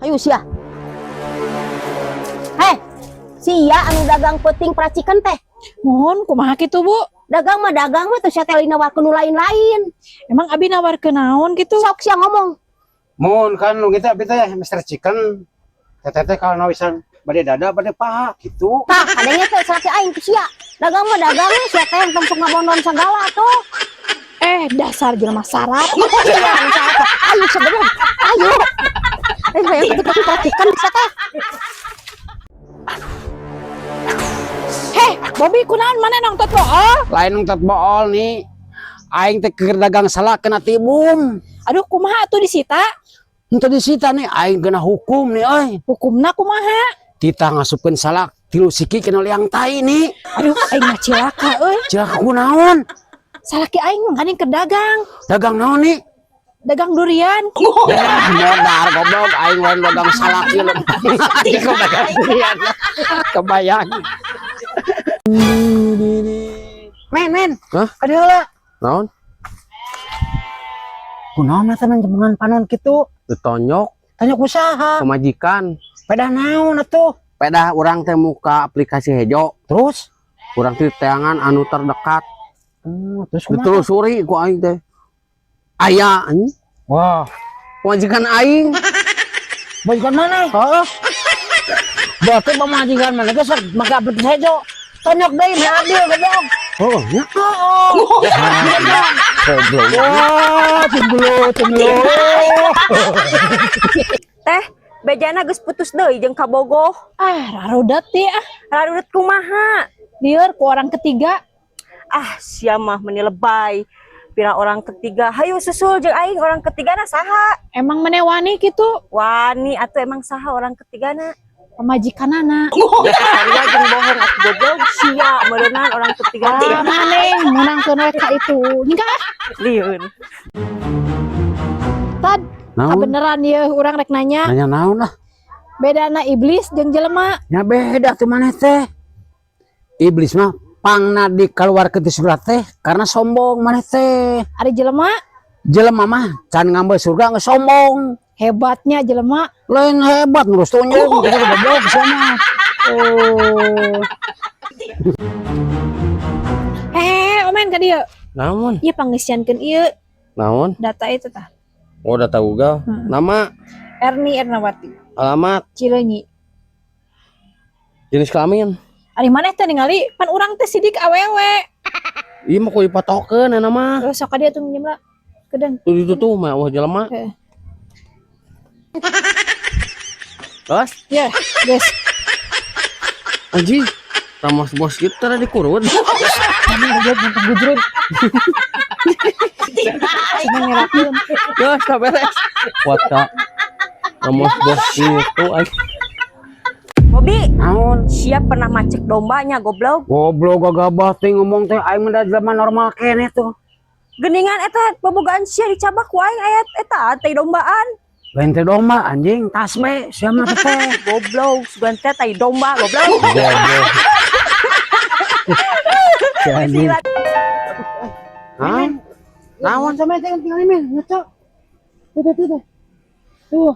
Ayo sia. Heh, sia anu dagang peuting peracikan teh. Mohon kumaha kitu Bu? Dagang mah tuh sia teh nawarkeun nu lain-lain. Emang abi nawarkeun naon gitu? Sok sia ngomong. Mun kan nu kita abi teh Mr. Chicken. Teteh kalau nawisan bade dada bade paha gitu. Tah, adanya teh salaki aing ku sia. Dagang mah dagang sia teh yang sok ngabondon segala tuh. Dasar jelema sarap. Ayo sebenarnya. Ayo. Saya itu perhatikan bisa teh. Heh, Bobby kunaon mana nang tot bool? Lain nungtat bool nih. Aing teh keur dagang salak kena tibum. Aduh kumaha atuh disita? Henteu disita nih aing kena hukum nih euy. Hukumna kumaha? Tita ngasupkeun salak tilu siki kena liang tai nih. Aduh aing mah cilaka euy. Cilaka kunaon? Salaki aing mah geuning keur dagang. Dagang naon nih? Dagang durian. Modar goblok aing lain dagang salak ieu leumpang. Aing dagang durian. Kebayang. Men. Hah? Kada heula. Naon? Kunaon eta menjemungan panon kitu? Ditonyok Tanya usaha. pemajikan. Peda naon atuh? Peda urang teh muka aplikasi Hejo. Terus? Urang teh teangan anu terdekat. Terus kumaha? Ditelusuri ku aing teh. Aya anjing. Wah, Pemajikan aing. majikan mana? Heeh. Berarti pemajikan mana geus make aplikasi Hejo. Tonyok deui mah adil goblok. Oh, nya. Goblok. Wah, cembulu. Teh, bejana geus putus deui jeung kabogoh. Rarudet ti Rarudet kumaha? Lieur ku orang ketiga. Sia mah meni lebay. Pira orang ketiga, hayu susul jeung aing orang ketigana saha? Emang menewani gitu Wani atuh emang saha orang ketigana? pemajikanana. Sarua jeung bohong atuh goblok sia meureunnan orang ketigana. Maneh menang ke mereka itu. Enggak. Liun. Tad, Naon? kabeneran ya urang rek nanya. Nanya naon lah. Bedana iblis jeung jelema. Nya beda tuh maneh teh. Iblis mah pangna dikaluarkeun ti surga teh karena sombong maneh teh. Ari jelema Jelema mah can ngambil surga geus sombong. hebatnya jelema. Lain hebat ngurus tunjung. Jadi goblok sama. Omen ka dieu. Naon? Ieu pangisiankeun ieu Naon? data itu tah. Oh, udah tahu gal. Nama, Erni Ernawati, alamat, Cileunyi. jenis kelamin. Ari maneh teh ningali pan urang teh sidik awewe. Iya mah ku dipatokeun eta mah. Terus sok ka dieu tuh minjem lah. Kedeung. Tuh itu tuh mah wah jelema. Heeh. Terus Ya, guys. anjing. Ramos bos kita tadi kurun. Kami goblok untuk gujrut. Cuma ngerakeun. Terus beres. Kuat Kak. Ramos bos itu anjing. Bobi, Naon? siap pernah macek dombanya goblok. Goblok gagabah teh ngomong teh aing mah zaman normal keneh tuh. Geningan eta bobogaan sia dicabak ku aing aya eta teh dombaan. Lain teh domba anjing, tasbe, siapa teh? Goblok, sugan teh tai domba goblok. Goblok. Anjing. Hah? Naon sama teh tinggal ini, ngaco. Tuh. Tuh.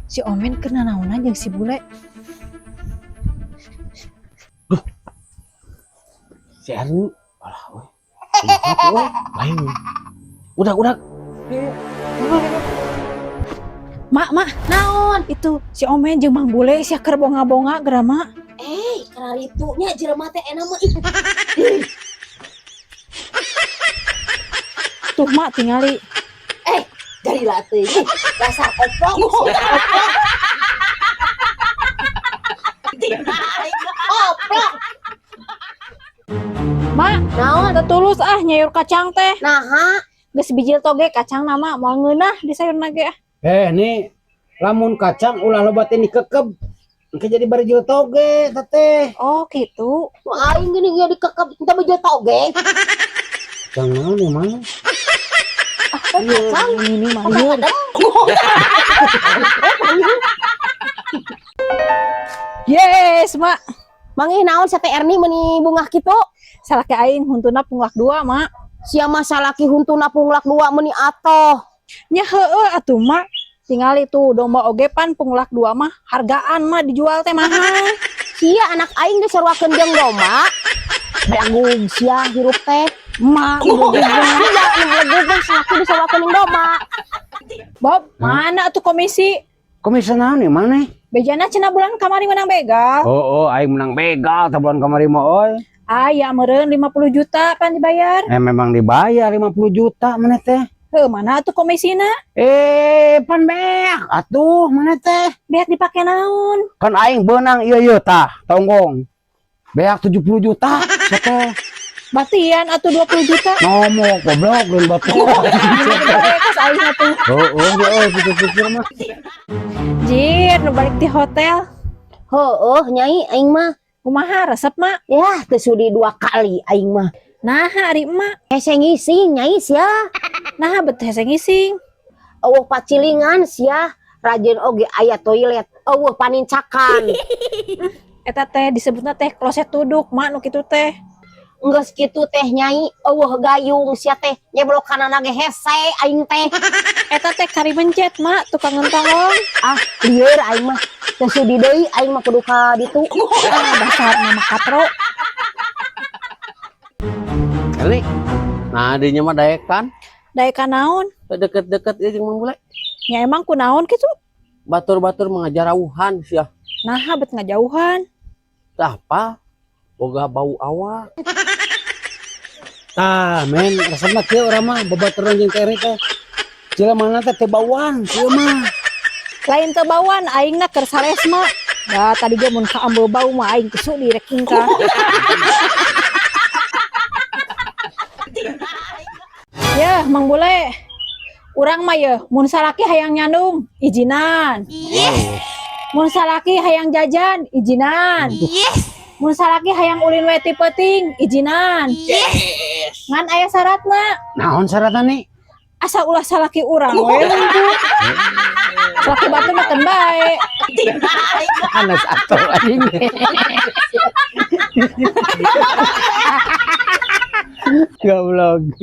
Si Omen kena naonan jeung si bule. Si Erni, alah weh. Lain. Udah. Mak, naon? Itu si Omen jeung Mang Bule sia keur bonga-bonga gerama. Karena itu nya jelema teh enak mah Tuh mak tingali. dari latih. Dasar oprok. Oprok. Mak, Naon? tetulus nyayur kacang teh. Naha? Geus bijil toge kacang nama moal ngeunah di sayurna ge. Nih, lamun kacang ulah loba teh dikekeb. Engke jadi barjil toge teteh. Oh, gitu. Aing gini ya dikekep kita bejo toge. Kacang naon yang mana? Kacang Ini mah lieur. Yes, mak. Mangi naon sa teh Erni meuni bungah kitu? Salaki aing huntuna punglak 2, mak. sia masalah ki huntuna punglak 2 meni atoh. Nya heueuh atuh mak. Tinggal itu domba oge pan punglak 2 mah hargaan mah dijual teh mahal. Sia anak aing diseruakeun jeung domba. Belanggung sia hirup teh. Mak Sia nglegeugeun salaki diseruakeun jeung domba. Bob, mana tuh komisi? Komisi naon nih mana? Bejana cenah bulan kamari menang begal. Oh, aing menang begal tabulan kamari mah oi. Aya meureun 50 juta pan dibayar. Memang dibayar 50 juta mana teh? Heuh, mana tuh komisina? Pan beak atuh mana teh? Beak dipake naon? Kan aing beunang ieu tah, tonggong. Beak 70 juta, teh. Batian atuh 20 juta. Ngomong goblok lain batu. Kas aing atuh. Pikir mah. Jir, nu balik di hotel. Heueuh nyai aing mah. Kumaha resep mak? Ya teu sudi 2 kali aing mah. Nah, ari emak. Hese ngising nyai sia. Nah, beteh ngising. Eueuh pacilingan sia. Rajin oge aya toilet. Eueuh panincakan. Eta teh disebutna teh kloset tuduk mak nu kitu teh. Enggeus kitu teh nyai. Eueuh gayung sia teh nyeblokanana ge hese aing teh. Eta teh kari mencet mak tukang ngentongong. Ah, lieur aing mah. Teu sudi deui aing mah kudu ka ditu. Dasar mama katro. Kali. Nah, dinya mah daekan. Daekan naon? Deket-deket ieu jeung Mang Bule. Nya emang kunaon kitu? Batur-batur mengajar jauhan sia. Nah, bet ngajauhan. Tah apa? Boga bau awak. Tah, men, resepna kieu urang mah babaturan jeung teh teh. Cila mana teh teh bawang, kieu mah. Lain teu bauan aingna keur sares mak. Da tadi ge mun ka ambeul bau mah aing kesu direking ka. Ya, Mang Bule. Urang mah ye, mun salaki hayang nyandung, ijinan. Mun salaki hayang jajan, ijinan. Mun salaki hayang ulin we ti peuting, ijinan. Ngan aya syaratna. Naon syaratna nih? Asa ulah salaki urang we. Salaki batu mah teu bae. Anas atuh anjing. Goblok.